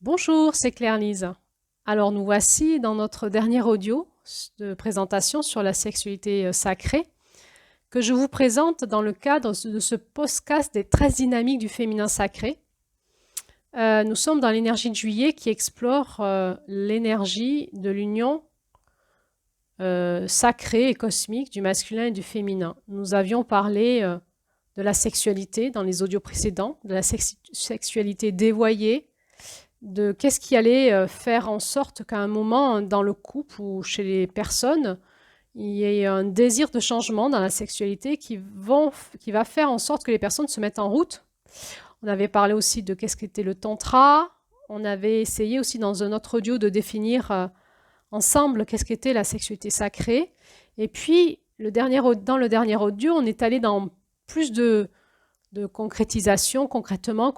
Bonjour, c'est Claire-Lise. Alors nous voici dans notre dernier audio de présentation sur la sexualité sacrée que je vous présente dans le cadre de ce podcast des 13 dynamiques du féminin sacré. Nous sommes dans l'énergie de juillet qui explore l'énergie de l'union sacrée et cosmique du masculin et du féminin. Nous avions parlé de la sexualité dans les audios précédents, de la sexualité dévoyée, de qu'est-ce qui allait faire en sorte qu'à un moment dans le couple ou chez les personnes, il y ait un désir de changement dans la sexualité qui va faire en sorte que les personnes se mettent en route. On avait parlé aussi de qu'est-ce qu'était le tantra. On avait essayé aussi dans un autre audio de définir ensemble qu'est-ce qu'était la sexualité sacrée. Et puis, dans le dernier audio, on est allé dans plus de concrétisation, concrètement,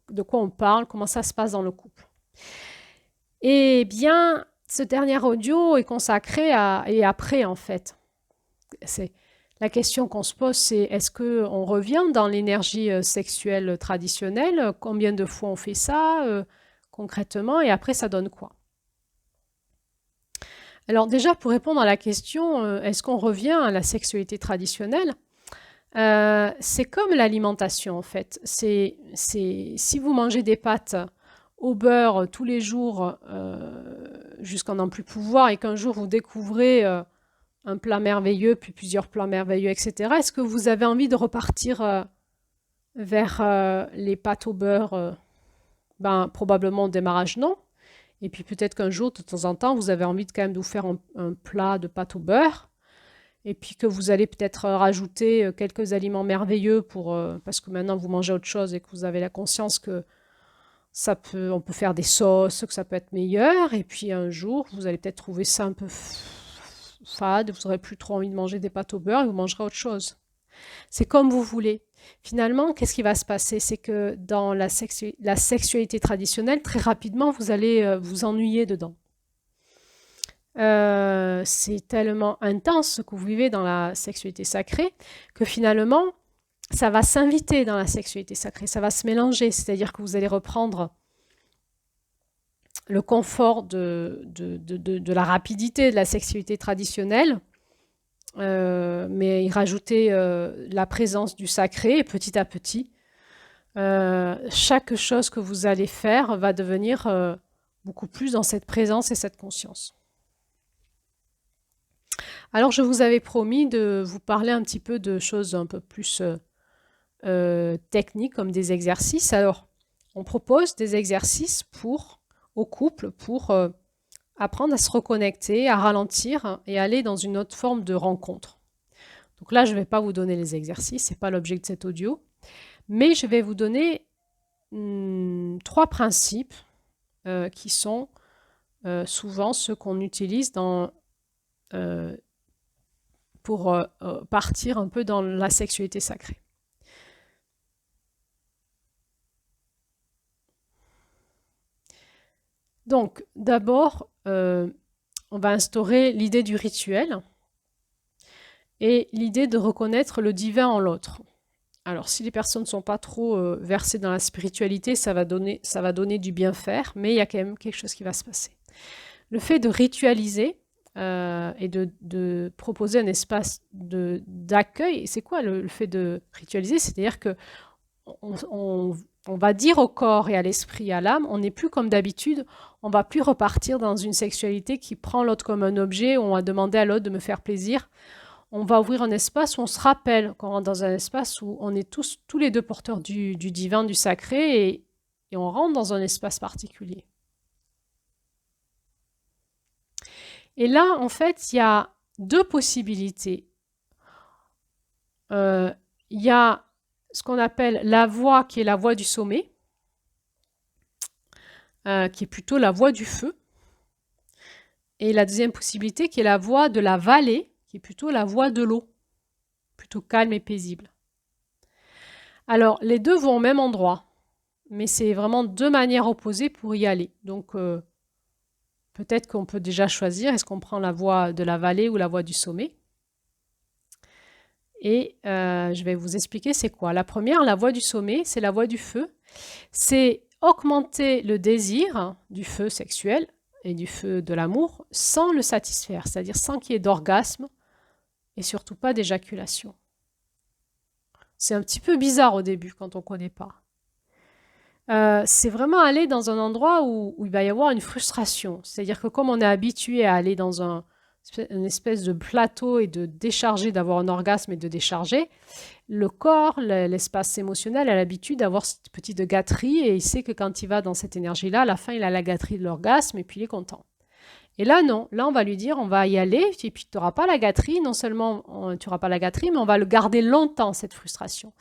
de quoi on parle, comment ça se passe dans le couple. Eh bien, ce dernier audio est consacré et après, en fait. La question qu'on se pose, c'est est-ce qu'on revient dans l'énergie sexuelle traditionnelle? Combien de fois on fait ça concrètement? Et après, ça donne quoi? Alors déjà, pour répondre à la question, est-ce qu'on revient à la sexualité traditionnelle? C'est comme l'alimentation en fait. Si vous mangez des pâtes au beurre tous les jours jusqu'à n'en plus pouvoir et qu'un jour vous découvrez un plat merveilleux, puis plusieurs plats merveilleux, etc., est-ce que vous avez envie de repartir vers les pâtes au beurre probablement au démarrage, non. Et puis peut-être qu'un jour, de temps en temps, vous avez envie quand même de vous faire un plat de pâtes au beurre. Et puis que vous allez peut-être rajouter quelques aliments merveilleux parce que maintenant vous mangez autre chose et que vous avez la conscience que on peut faire des sauces, que ça peut être meilleur. Et puis un jour, vous allez peut-être trouver ça un peu fade, vous n'aurez plus trop envie de manger des pâtes au beurre et vous mangerez autre chose. C'est comme vous voulez. Finalement, qu'est-ce qui va se passer? C'est que dans la sexualité traditionnelle, très rapidement, vous allez vous ennuyer dedans. C'est tellement intense ce que vous vivez dans la sexualité sacrée que finalement, ça va s'inviter dans la sexualité sacrée, ça va se mélanger, c'est-à-dire que vous allez reprendre le confort de la rapidité de la sexualité traditionnelle, mais y rajouter la présence du sacré et petit à petit, chaque chose que vous allez faire va devenir beaucoup plus dans cette présence et cette conscience. Alors, je vous avais promis de vous parler un petit peu de choses un peu plus techniques, comme des exercices. Alors, on propose des exercices au couple pour apprendre à se reconnecter, à ralentir et aller dans une autre forme de rencontre. Donc là, je ne vais pas vous donner les exercices, ce n'est pas l'objet de cet audio, mais je vais vous donner 3 principes qui sont souvent ceux qu'on utilise pour partir un peu dans la sexualité sacrée. Donc, d'abord, on va instaurer l'idée du rituel et l'idée de reconnaître le divin en l'autre. Alors, si les personnes ne sont pas trop versées dans la spiritualité, ça va donner du bien faire, mais il y a quand même quelque chose qui va se passer. Le fait de ritualiser et de proposer un espace d'accueil, c'est quoi le fait de ritualiser? C'est-à-dire que on va dire au corps et à l'esprit, à l'âme, on n'est plus comme d'habitude, on ne va plus repartir dans une sexualité qui prend l'autre comme un objet, où on va demander à l'autre de me faire plaisir. On va ouvrir un espace où on se rappelle qu'on rentre dans un espace où on est tous les deux porteurs du divin, du sacré, et on rentre dans un espace particulier. Et là, en fait, il y a 2 possibilités. Il y a ce qu'on appelle la voie qui est la voie du sommet, qui est plutôt la voie du feu. Et la deuxième possibilité qui est la voie de la vallée, qui est plutôt la voie de l'eau, plutôt calme et paisible. Alors, les 2 vont au même endroit, mais c'est vraiment 2 manières opposées pour y aller. Donc, peut-être qu'on peut déjà choisir, est-ce qu'on prend la voie de la vallée ou la voie du sommet? Et je vais vous expliquer c'est quoi. La première, la voie du sommet, c'est la voie du feu. C'est augmenter le désir du feu sexuel et du feu de l'amour sans le satisfaire, c'est-à-dire sans qu'il y ait d'orgasme et surtout pas d'éjaculation. C'est un petit peu bizarre au début quand on ne connaît pas. C'est vraiment aller dans un endroit où il va y avoir une frustration. C'est-à-dire que comme on est habitué à aller dans une espèce de plateau et de décharger, d'avoir un orgasme et de décharger, le corps, l'espace émotionnel a l'habitude d'avoir cette petite gâterie et il sait que quand il va dans cette énergie-là, à la fin, il a la gâterie de l'orgasme et puis il est content. Et là, non. Là, on va lui dire, on va y aller et puis tu n'auras pas la gâterie. Non seulement tu n'auras pas la gâterie, mais on va le garder longtemps, cette frustration.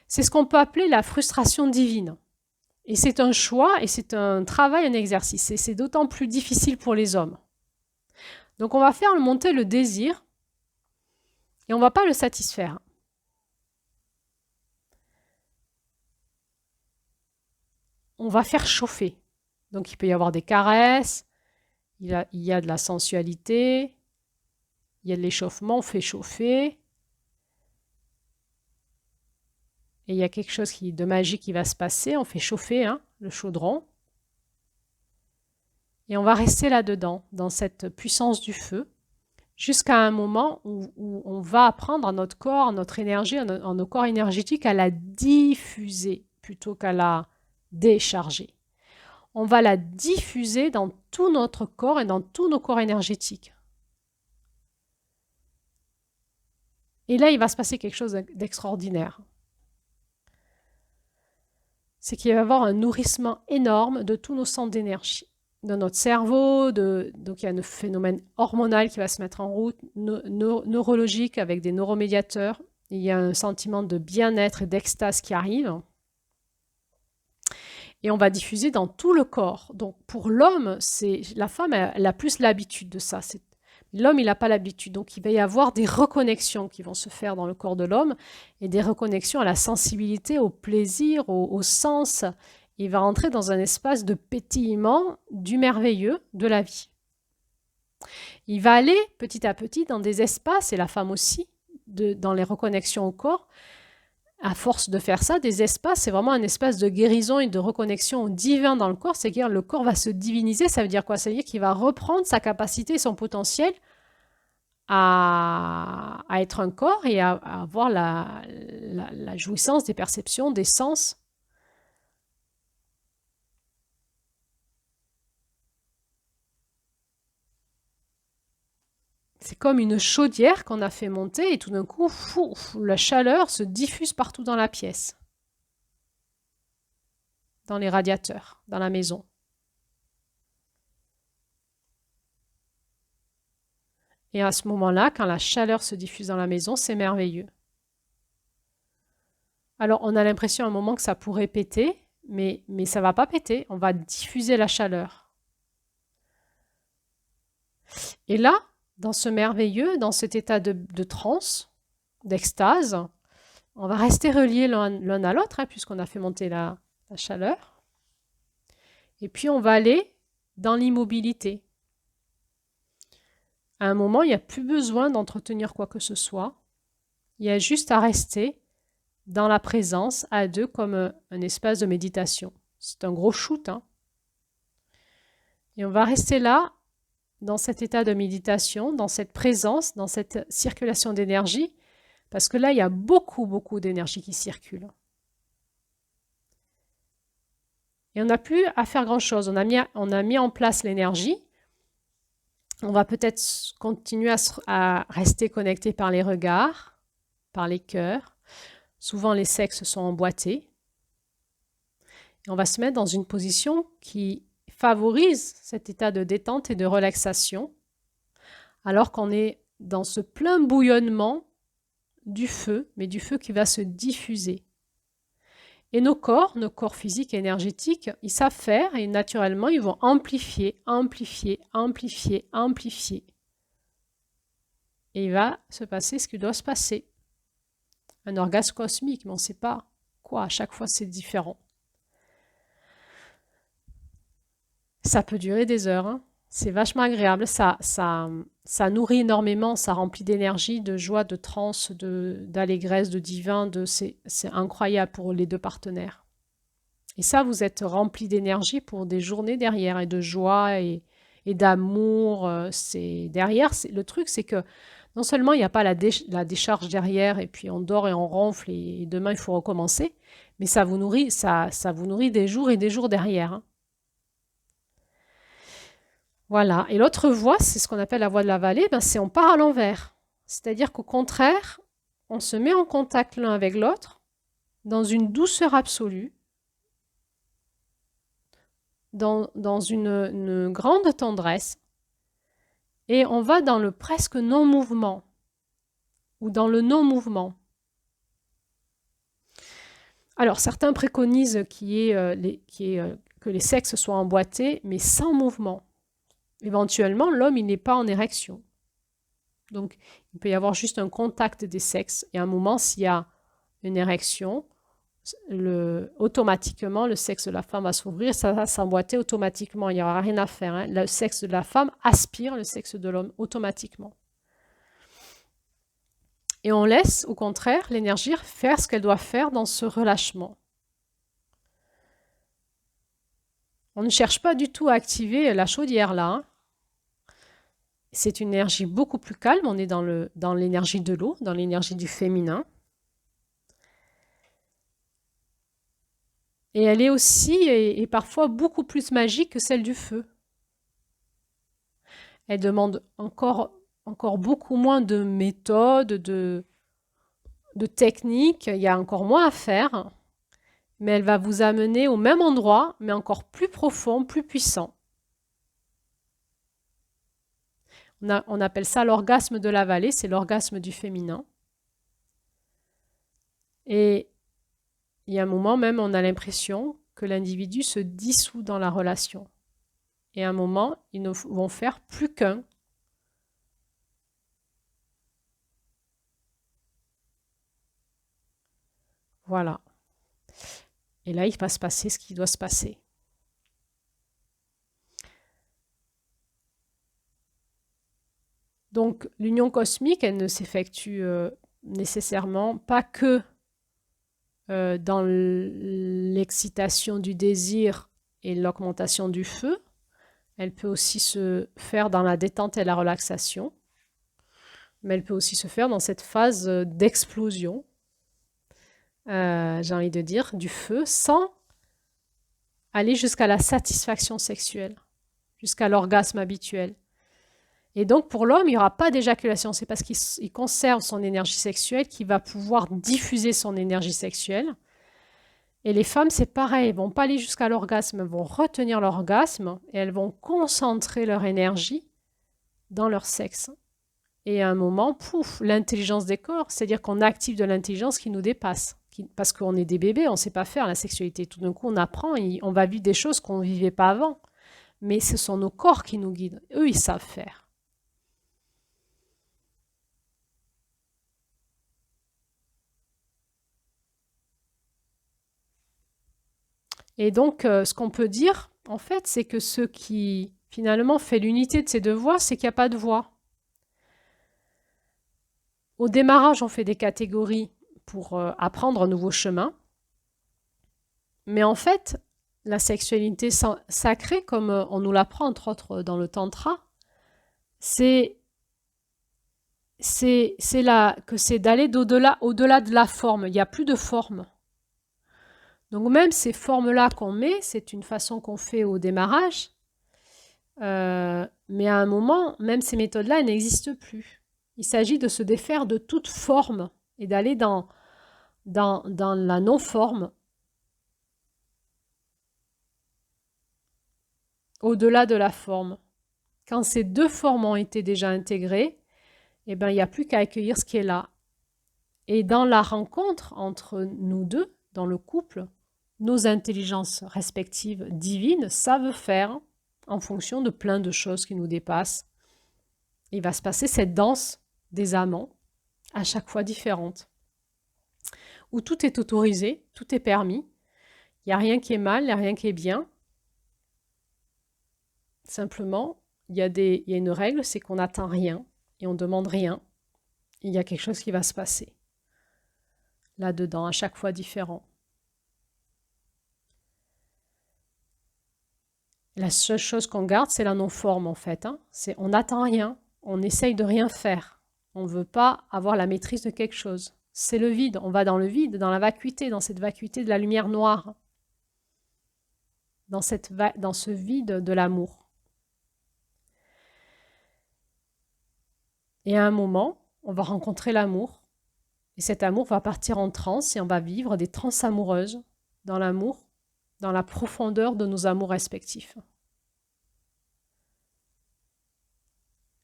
C'est ce qu'on peut appeler la frustration divine. Et c'est un choix et c'est un travail, un exercice. Et c'est d'autant plus difficile pour les hommes. Donc, on va faire monter le désir et on ne va pas le satisfaire. On va faire chauffer. Donc, il peut y avoir des caresses, il y a de la sensualité, il y a de l'échauffement, on fait chauffer. Et il y a quelque chose de magique qui va se passer, on fait chauffer le chaudron. Et on va rester là-dedans, dans cette puissance du feu, jusqu'à un moment où on va apprendre à notre corps, à notre énergie, à nos corps énergétiques à la diffuser plutôt qu'à la décharger. On va la diffuser dans tout notre corps et dans tous nos corps énergétiques. Et là, il va se passer quelque chose d'extraordinaire. C'est qu'il va y avoir un nourrissement énorme de tous nos centres d'énergie, de notre cerveau, donc il y a un phénomène hormonal qui va se mettre en route, neurologique avec des neuromédiateurs, il y a un sentiment de bien-être et d'extase qui arrive, et on va diffuser dans tout le corps. Donc pour l'homme, la femme elle a plus l'habitude de ça, l'homme, il n'a pas l'habitude, donc il va y avoir des reconnexions qui vont se faire dans le corps de l'homme et des reconnexions à la sensibilité, au plaisir, au sens. Il va rentrer dans un espace de pétillement du merveilleux de la vie. Il va aller petit à petit dans des espaces, et la femme aussi, dans les reconnexions au corps. À force de faire ça, des espaces, c'est vraiment un espace de guérison et de reconnexion au divin dans le corps. C'est-à-dire que le corps va se diviniser. Ça veut dire quoi? Ça veut dire qu'il va reprendre sa capacité et son potentiel à être un corps et à avoir la jouissance des perceptions, des sens. C'est comme une chaudière qu'on a fait monter et tout d'un coup, la chaleur se diffuse partout dans la pièce, dans les radiateurs, dans la maison. Et à ce moment-là, quand la chaleur se diffuse dans la maison, c'est merveilleux. Alors, on a l'impression à un moment que ça pourrait péter, mais ça ne va pas péter. On va diffuser la chaleur. Et là, dans ce merveilleux, dans cet état de transe, d'extase, on va rester reliés l'un à l'autre, puisqu'on a fait monter la chaleur. Et puis, on va aller dans l'immobilité. À un moment, il n'y a plus besoin d'entretenir quoi que ce soit. Il y a juste à rester dans la présence à deux comme un espace de méditation. C'est un gros shoot. Et on va rester là, dans cet état de méditation, dans cette présence, dans cette circulation d'énergie, parce que là, il y a beaucoup, beaucoup d'énergie qui circule. Et on n'a plus à faire grand-chose. On a mis en place l'énergie. On va peut-être continuer à rester connecté par les regards, par les cœurs. Souvent, les sexes sont emboîtés. Et on va se mettre dans une position qui favorise cet état de détente et de relaxation, alors qu'on est dans ce plein bouillonnement du feu, mais du feu qui va se diffuser. Et nos corps physiques et énergétiques, ils savent faire et naturellement, ils vont amplifier, amplifier, amplifier, amplifier. Et il va se passer ce qui doit se passer. Un orgasme cosmique, mais on ne sait pas quoi. À chaque fois, c'est différent. Ça peut durer des heures. C'est vachement agréable. Ça nourrit énormément. Ça remplit d'énergie, de joie, de transe, d'allégresse, de divin. C'est incroyable pour les deux partenaires. Et ça, vous êtes rempli d'énergie pour des journées derrière, et de joie et d'amour. Derrière, le truc, c'est que non seulement il n'y a pas la décharge derrière, et puis on dort et on ronfle, et demain il faut recommencer, mais ça vous nourrit des jours et des jours derrière, hein. Voilà. Et l'autre voie, c'est ce qu'on appelle la voie de la vallée, ben c'est on part à l'envers. C'est-à-dire qu'au contraire, on se met en contact l'un avec l'autre dans une douceur absolue, dans une grande tendresse, et on va dans le presque non-mouvement ou dans le non-mouvement. Alors, certains préconisent que les sexes soient emboîtés, mais sans mouvement. Éventuellement, l'homme, il n'est pas en érection. Donc, il peut y avoir juste un contact des sexes, et à un moment, s'il y a une érection, automatiquement, le sexe de la femme va s'ouvrir, ça va s'emboîter automatiquement, il n'y aura rien à faire, hein. Le sexe de la femme aspire le sexe de l'homme automatiquement. Et on laisse, au contraire, l'énergie faire ce qu'elle doit faire dans ce relâchement. On ne cherche pas du tout à activer la chaudière là, hein. C'est une énergie beaucoup plus calme, on est dans l'énergie de l'eau, dans l'énergie du féminin. Et elle est aussi, et parfois, beaucoup plus magique que celle du feu. Elle demande encore beaucoup moins de méthodes, de techniques, il y a encore moins à faire, mais elle va vous amener au même endroit, mais encore plus profond, plus puissant. On appelle ça l'orgasme de la vallée, c'est l'orgasme du féminin. Et il y a un moment même, on a l'impression que l'individu se dissout dans la relation. Et à un moment, ils ne vont faire plus qu'un. Voilà. Et là, il va se passer ce qui doit se passer. Donc, l'union cosmique, elle ne s'effectue nécessairement pas que dans l'excitation du désir et l'augmentation du feu. Elle peut aussi se faire dans la détente et la relaxation. Mais elle peut aussi se faire dans cette phase d'explosion, j'ai envie de dire, du feu, sans aller jusqu'à la satisfaction sexuelle, jusqu'à l'orgasme habituel. Et donc, pour l'homme, il n'y aura pas d'éjaculation. C'est parce qu'il conserve son énergie sexuelle qu'il va pouvoir diffuser son énergie sexuelle. Et les femmes, c'est pareil. Elles ne vont pas aller jusqu'à l'orgasme, elles vont retenir l'orgasme et elles vont concentrer leur énergie dans leur sexe. Et à un moment, pouf, l'intelligence des corps, c'est-à-dire qu'on active de l'intelligence qui nous dépasse. Parce qu'on est des bébés, on ne sait pas faire la sexualité. Tout d'un coup, on apprend, on va vivre des choses qu'on ne vivait pas avant. Mais ce sont nos corps qui nous guident. Eux, ils savent faire. Et donc, ce qu'on peut dire, en fait, c'est que ce qui, finalement, fait l'unité de ces deux voies, c'est qu'il n'y a pas de voie. Au démarrage, on fait des catégories pour apprendre un nouveau chemin. Mais en fait, la sexualité sacrée, comme on nous l'apprend, entre autres, dans le tantra, c'est d'aller au-delà de la forme. Il n'y a plus de forme. Donc même ces formes-là qu'on met, c'est une façon qu'on fait au démarrage, mais à un moment, même ces méthodes-là, elles n'existent plus. Il s'agit de se défaire de toute forme et d'aller dans la non-forme, au-delà de la forme. Quand ces deux formes ont été déjà intégrées, eh ben, il n'y a plus qu'à accueillir ce qui est là. Et dans la rencontre entre nous deux, dans le couple, nos intelligences respectives divines savent faire en fonction de plein de choses qui nous dépassent. Il va se passer cette danse des amants, à chaque fois différente, où tout est autorisé, tout est permis, il n'y a rien qui est mal, il n'y a rien qui est bien. Simplement, il y a une règle, c'est qu'on n'attend rien et on ne demande rien. Il y a quelque chose qui va se passer là-dedans, à chaque fois différent. La seule chose qu'on garde, c'est la non-forme en fait, hein. On n'attend rien, on essaye de rien faire. On ne veut pas avoir la maîtrise de quelque chose. C'est le vide, on va dans le vide, dans la vacuité, dans cette vacuité de la lumière noire, dans ce vide de l'amour. Et à un moment, on va rencontrer l'amour. Et cet amour va partir en transe et on va vivre des transes amoureuses dans l'amour, dans la profondeur de nos amours respectifs.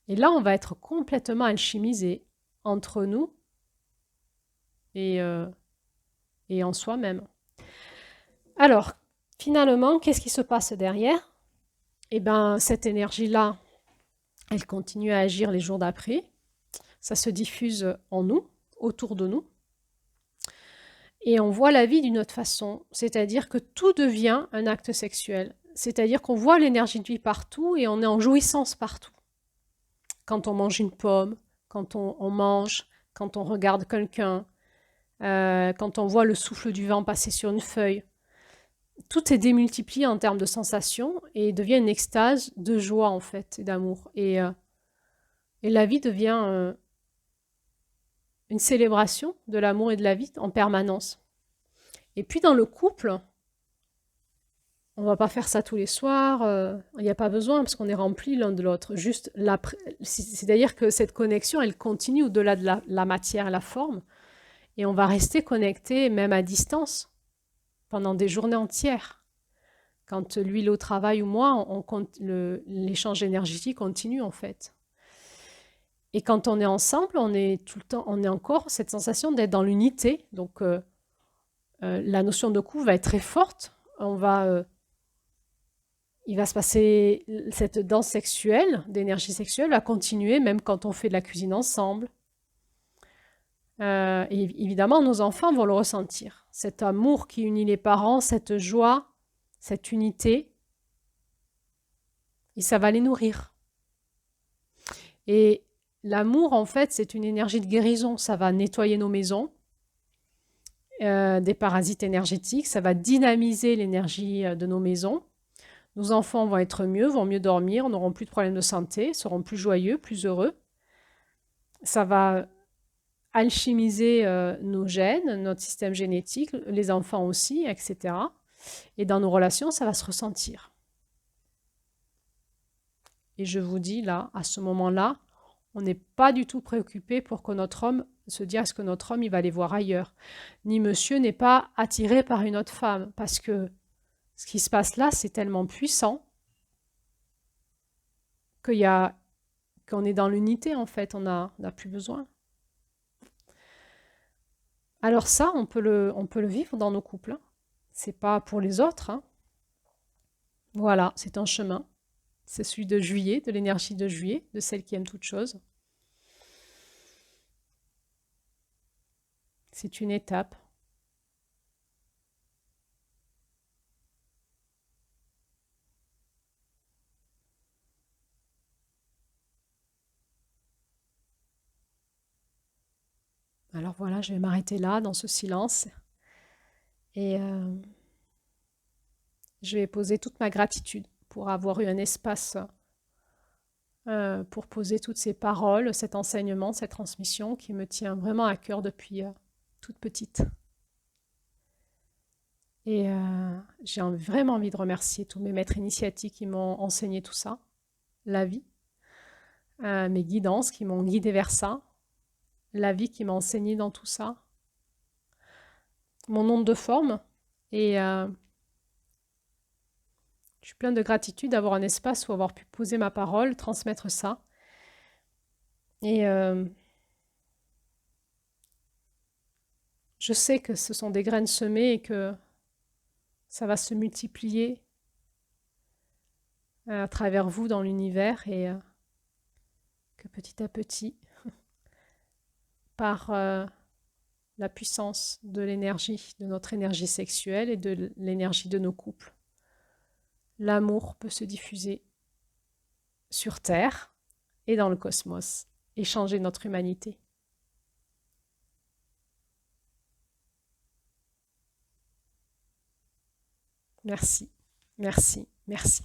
Et là, on va être complètement alchimisé entre nous et en soi-même. Alors, finalement, qu'est-ce qui se passe derrière? Eh bien, cette énergie-là, elle continue à agir les jours d'après. Ça se diffuse en nous, autour de nous. Et on voit la vie d'une autre façon. C'est-à-dire que tout devient un acte sexuel. C'est-à-dire qu'on voit l'énergie de vie partout et on est en jouissance partout. Quand on mange une pomme, quand on mange, quand on regarde quelqu'un, quand on voit le souffle du vent passer sur une feuille. Tout est démultiplié en termes de sensations et devient une extase de joie en fait et d'amour. Et la vie devient une célébration de l'amour et de la vie en permanence. Et puis dans le couple, on va pas faire ça tous les soirs, il n'y a pas besoin parce qu'on est remplis l'un de l'autre. Juste c'est-à-dire que cette connexion, elle continue au-delà de la matière et la forme. Et on va rester connecté même à distance pendant des journées entières. Quand lui il est au travail ou moi, l'échange énergétique continue en fait. Et quand on est ensemble, on est tout le temps, on est encore cette sensation d'être dans l'unité. Donc la notion de couple va être très forte. Il va se passer cette danse sexuelle, d'énergie sexuelle, va continuer même quand on fait de la cuisine ensemble. Et évidemment, nos enfants vont le ressentir. Cet amour qui unit les parents, cette joie, cette unité, et ça va les nourrir. Et l'amour, en fait, c'est une énergie de guérison. Ça va nettoyer nos maisons des parasites énergétiques. Ça va dynamiser l'énergie de nos maisons. Nos enfants vont être mieux, vont mieux dormir, n'auront plus de problèmes de santé, seront plus joyeux, plus heureux. Ça va alchimiser nos gènes, notre système génétique, les enfants aussi, etc. Et dans nos relations, ça va se ressentir. Et je vous dis là, à ce moment-là, on n'est pas du tout préoccupé pour que notre homme se dise est-ce que notre homme il va aller voir ailleurs. Ni monsieur n'est pas attiré par une autre femme parce que ce qui se passe là, c'est tellement puissant qu'on est dans l'unité en fait, on n'a plus besoin. Alors ça, on peut le vivre dans nos couples. Hein. C'est pas pour les autres. Hein. Voilà, c'est un chemin. C'est celui de juillet, de l'énergie de juillet, de celle qui aime toute chose. C'est une étape. Alors voilà, je vais m'arrêter là, dans ce silence. Et je vais poser toute ma gratitude pour avoir eu un espace pour poser toutes ces paroles, cet enseignement, cette transmission qui me tient vraiment à cœur depuis toute petite. Et j'ai vraiment envie de remercier tous mes maîtres initiatiques qui m'ont enseigné tout ça, la vie, mes guidances qui m'ont guidée vers ça, la vie qui m'a enseigné dans tout ça, mon onde de forme. Et je suis pleine de gratitude d'avoir un espace où avoir pu poser ma parole, transmettre ça. Et je sais que ce sont des graines semées et que ça va se multiplier à travers vous dans l'univers et que petit à petit, par la puissance de l'énergie, de notre énergie sexuelle et de l'énergie de nos couples, l'amour peut se diffuser sur Terre et dans le cosmos et changer notre humanité. Merci, merci, merci.